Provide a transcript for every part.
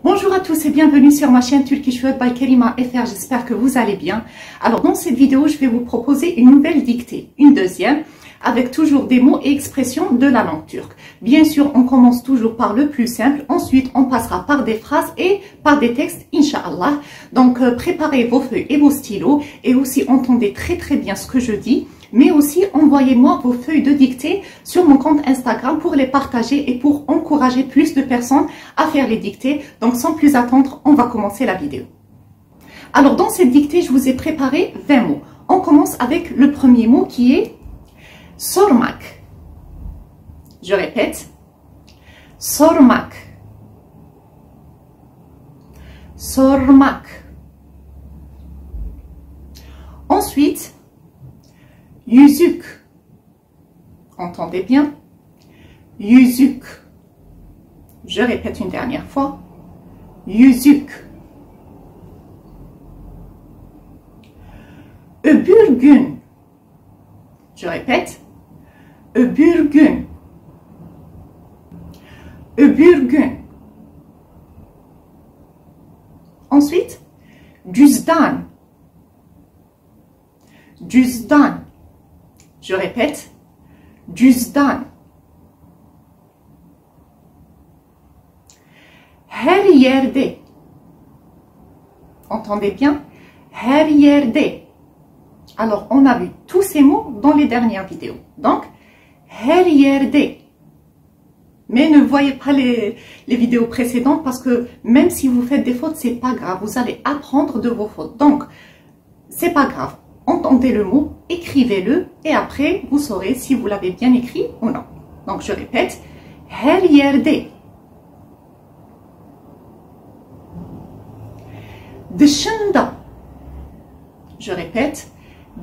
Bonjour à tous et bienvenue sur ma chaîne Turkish Word by Karima FR, j'espère que vous allez bien. Alors dans cette vidéo, je vais vous proposer une nouvelle dictée, une deuxième, avec toujours des mots et expressions de la langue turque. Bien sûr, on commence toujours par le plus simple, ensuite on passera par des phrases et par des textes, Inch'Allah. Donc préparez vos feuilles et vos stylos et aussi entendez très bien ce que je dis. Mais aussi envoyez-moi vos feuilles de dictée sur mon compte Instagram pour les partager et pour encourager plus de personnes à faire les dictées. Donc sans plus attendre, on va commencer la vidéo. Alors dans cette dictée, je vous ai préparé 20 mots. On commence avec le premier mot qui est sormak. Je répète, sormak. Sormak. Ensuite, yüzük. Entendez bien. Yüzük. Je répète une dernière fois. Yüzük. Öbür gün. Je répète. Öbür gün. Öbür gün. Ensuite, cüzdan. Cüzdan. Je répète, cüzdan. Her yerde. Entendez bien, her yerde. Alors, on a vu tous ces mots dans les dernières vidéos. Donc, her yerde. Mais ne voyez pas les vidéos précédentes parce que même si vous faites des fautes, c'est pas grave. Vous allez apprendre de vos fautes. Donc, c'est pas grave. Entendez le mot, écrivez-le et après vous saurez si vous l'avez bien écrit ou non. Donc je répète, her yerde. Dışında. Je répète,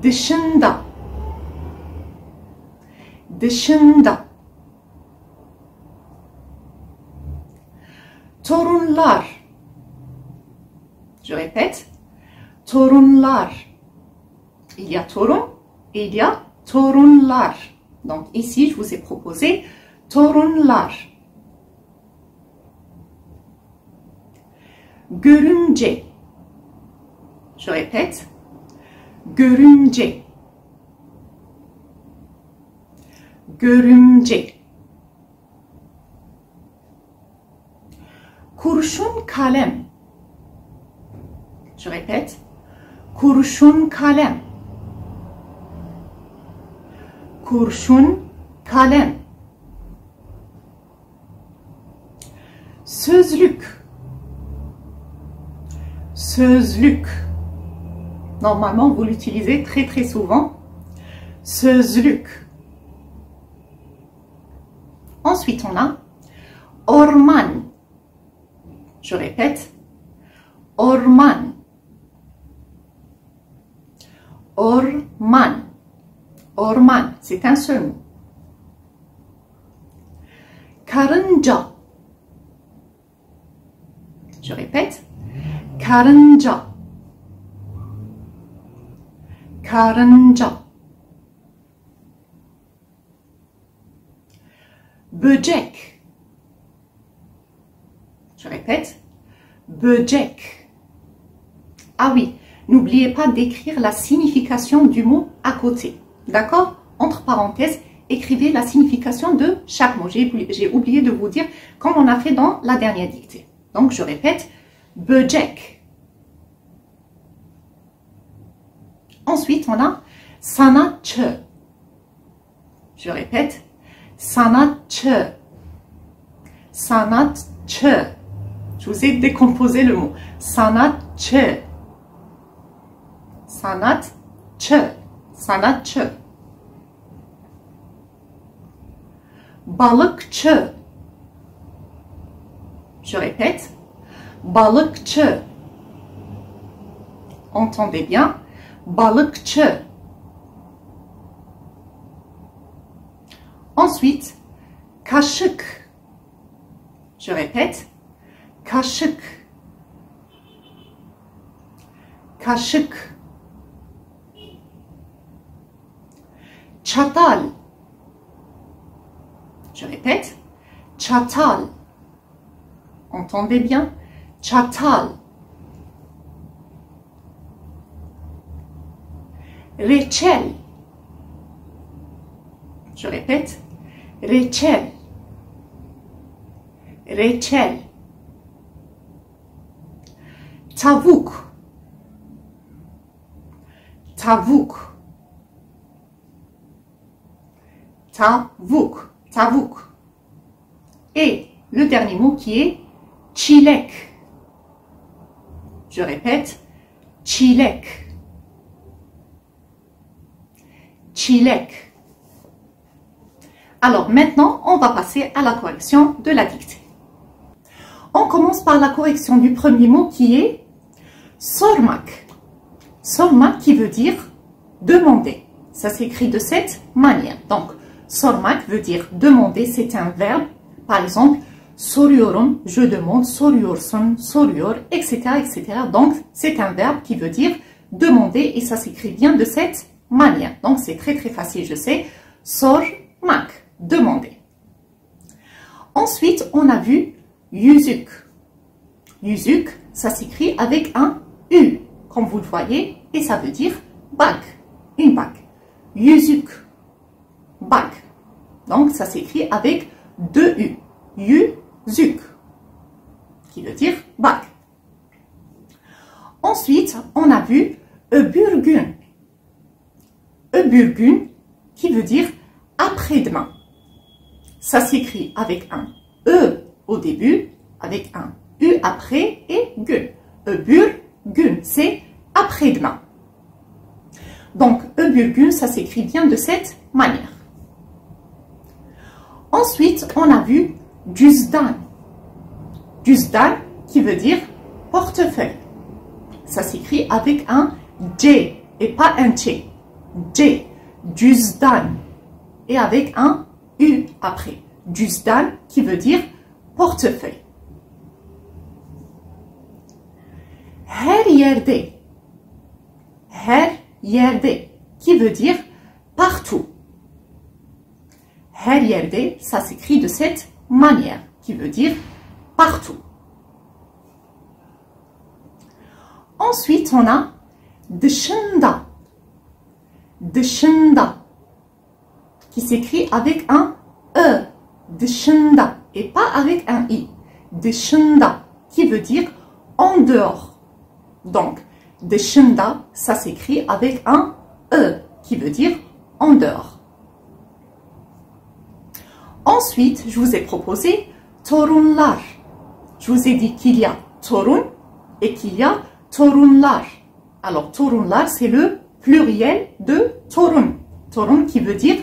dışında. Dışında. Torunlar. Je répète, torunlar. Il y a torun et il y a torunlar. Donc ici, je vous ai proposé torunlar. Görümce. Je répète. Görümce. Görümce. Kurşun kalem. Je répète. Kurşun kalem. Kurşun kalem. Sözlük. Sözlük. Normalement, vous l'utilisez très souvent. Sözlük. Ensuite, on a orman. Je répète. Orman. Orman. Orman, c'est un seul mot. Karınca. Je répète. Karınca. Karınca. Böcek. Je répète. Böcek. Ah oui, n'oubliez pas d'écrire la signification du mot à côté. D'accord? Entre parenthèses, écrivez la signification de chaque mot. J'ai oublié de vous dire comme on a fait dans la dernière dictée. Donc, je répète, böcek. Ensuite, on a sanatçı. Je répète, sanatçı. Sanatçı. Je vous ai décomposé le mot. Sanatçı. Sanatçı. Sanatçı. Balıkçı. Je répète. Balıkçı. Entendez bien. Balıkçı. Ensuite, kaşık. Je répète. Kaşık. Kaşık. Çatal. Je répète, çatal. Entendez bien, çatal, reçel, je répète, reçel, reçel, tavuk, tavuk, tavuk, tavuk. Et le dernier mot qui est çilek. Je répète, çilek, çilek. Alors maintenant, on va passer à la correction de la dictée. On commence par la correction du premier mot qui est sormak. Sormak qui veut dire demander. Ça s'écrit de cette manière. Donc, sormak veut dire demander, c'est un verbe. Par exemple, soruyorum, je demande, soruyorsun, soruyor, etc., etc. Donc, c'est un verbe qui veut dire demander et ça s'écrit bien de cette manière. Donc, c'est très très facile, je sais. Sormak, demander. Ensuite, on a vu yüzük. Yüzük, ça s'écrit avec un U, comme vous le voyez, et ça veut dire bague, une bague. Yüzük, bague. Donc, ça s'écrit avec deux U. Yüzük, qui veut dire bague. Ensuite, on a vu öbür gün. Öbür gün, qui veut dire après-demain. Ça s'écrit avec un E au début, avec un U après et gün. Öbür gün, c'est après-demain. Donc, öbür gün, ça s'écrit bien de cette manière. Ensuite, on a vu cüzdan. Cüzdan qui veut dire portefeuille. Ça s'écrit avec un C et pas un Ç. C, cüzdan. Et avec un U après. Cüzdan qui veut dire portefeuille. Her yerde. Her yerde qui veut dire partout. Her yerde, ça s'écrit de cette manière, qui veut dire partout. Ensuite, on a dışında. Dışında, qui s'écrit avec un E. Dışında, et pas avec un I. Dışında, qui veut dire en dehors. Donc, dışında, ça s'écrit avec un E, qui veut dire en dehors. Ensuite, je vous ai proposé torunlar. Je vous ai dit qu'il y a torun et qu'il y a torunlar. Alors, torunlar, c'est le pluriel de torun. Torun qui veut dire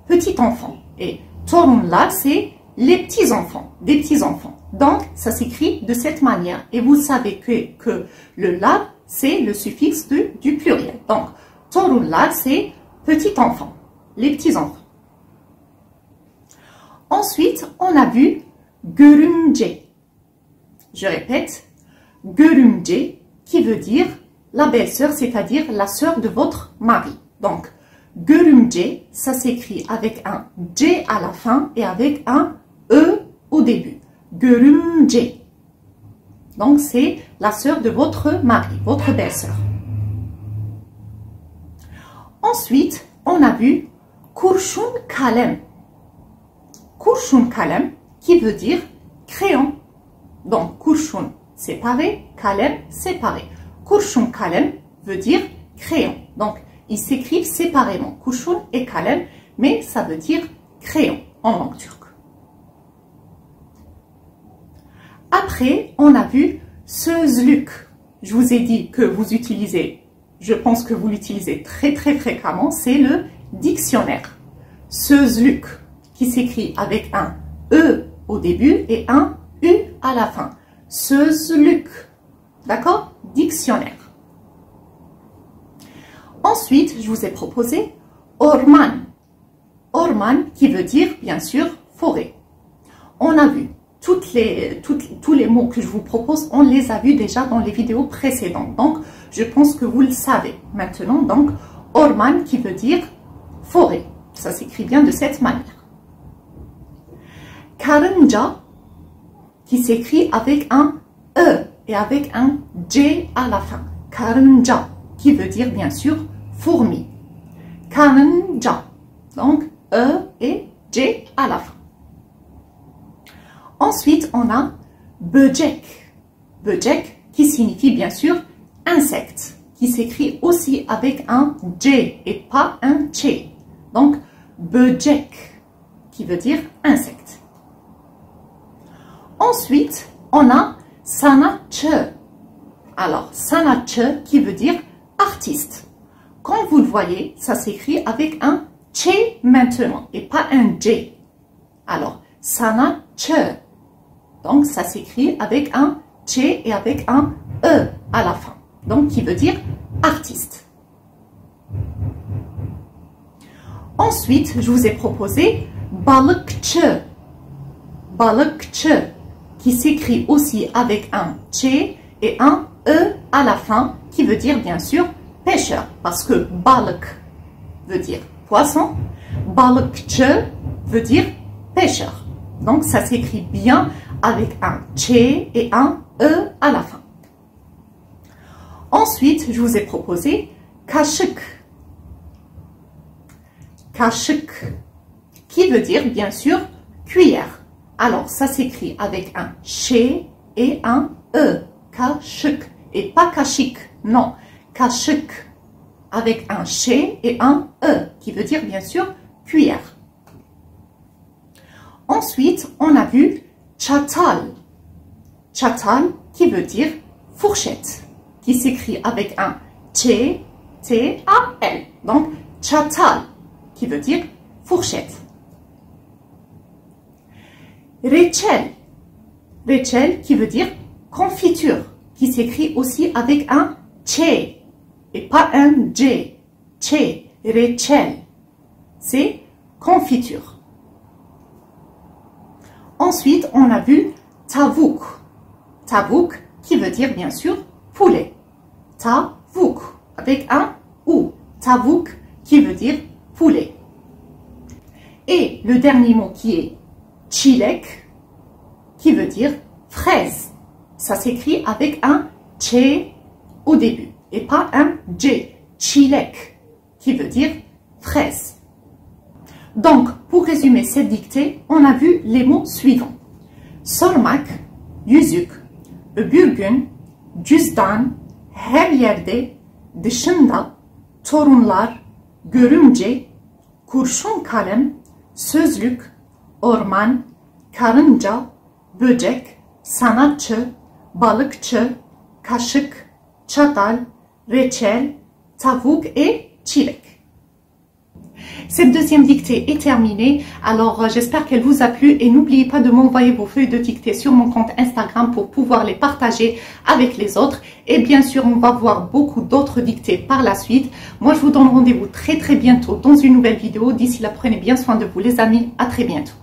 petit enfant. Et torunlar, c'est les petits-enfants, des petits-enfants. Donc, ça s'écrit de cette manière. Et vous savez que le lar, c'est le suffixe du pluriel. Donc, torunlar, c'est petit enfant, les petits-enfants. Ensuite, on a vu görümce. Je répète, görümce, qui veut dire la belle-sœur, c'est-à-dire la sœur de votre mari. Donc, görümce, ça s'écrit avec un C à la fin et avec un E au début. Görümce. Donc, c'est la sœur de votre mari, votre belle-sœur. Ensuite, on a vu kurşun kalem. Kurşun kalem, qui veut dire crayon. Donc, kurşun séparé, kalem séparé. Kurşun kalem veut dire crayon. Donc, ils s'écrivent séparément, kurşun et kalem, mais ça veut dire crayon en langue turque. Après, on a vu sözlük. Je vous ai dit que vous utilisez, je pense que vous l'utilisez très très fréquemment, c'est le dictionnaire. Sözlük, qui s'écrit avec un E au début et un U à la fin. Sözlük. D'accord? Dictionnaire. Ensuite, je vous ai proposé orman. Orman qui veut dire, bien sûr, forêt. On a vu tous les mots que je vous propose, on les a vus déjà dans les vidéos précédentes. Donc, je pense que vous le savez maintenant. Donc, orman qui veut dire forêt. Ça s'écrit bien de cette manière. Karınca qui s'écrit avec un E et avec un J à la fin. Karınca, qui veut dire bien sûr fourmi. Karınca, donc E et J à la fin. Ensuite, on a böcek. Böcek qui signifie bien sûr insecte, qui s'écrit aussi avec un J et pas un Ç. Donc, böcek, qui veut dire insecte. Ensuite, on a sanatçı. Alors, sanatçı qui veut dire artiste. Quand vous le voyez, ça s'écrit avec un Ç maintenant et pas un J. Alors, sanatçı. Donc, ça s'écrit avec un Ç et avec un E à la fin. Donc, qui veut dire artiste. Ensuite, je vous ai proposé balıkçı. Balıkçı, qui s'écrit aussi avec un Ç et un E à la fin, qui veut dire bien sûr pêcheur. Parce que balık veut dire poisson, balıkçı veut dire pêcheur. Donc, ça s'écrit bien avec un Ç et un E à la fin. Ensuite, je vous ai proposé kaşık. Kaşık, qui veut dire bien sûr cuillère. Alors, ça s'écrit avec un Ş et un E. Kaşık. Et pas kaşık, non. Kaşık, avec un Ş et un E, qui veut dire bien sûr cuillère. Ensuite, on a vu çatal. Çatal, qui veut dire fourchette, qui s'écrit avec un Ç, T-A-L. Donc, çatal, qui veut dire fourchette. Reçel. Reçel, qui veut dire confiture, qui s'écrit aussi avec un Ç et pas un J. Ç, reçel. C'est confiture. Ensuite, on a vu tavuk. Tavuk, qui veut dire bien sûr poulet. Tavuk, avec un ou. Tavuk, qui veut dire poulet. Et le dernier mot qui est çilek, qui veut dire fraise. Ça s'écrit avec un Ç au début et pas un J. Çilek, qui veut dire fraise. Donc, pour résumer cette dictée, on a vu les mots suivants. Sormak, yüzük, öbür gün, cüzdan, her yerde, dışında, torunlar, görümce, kurşun kalem, sözlük, orman, karınca, böcek, sanatçı, balıkçı, kaşık, çatal, reçel, tavuk et çilek. Cette deuxième dictée est terminée, alors j'espère qu'elle vous a plu et n'oubliez pas de m'envoyer vos feuilles de dictée sur mon compte Instagram pour pouvoir les partager avec les autres. Et bien sûr, on va voir beaucoup d'autres dictées par la suite. Moi, je vous donne rendez-vous très bientôt dans une nouvelle vidéo. D'ici là, prenez bien soin de vous les amis. À très bientôt.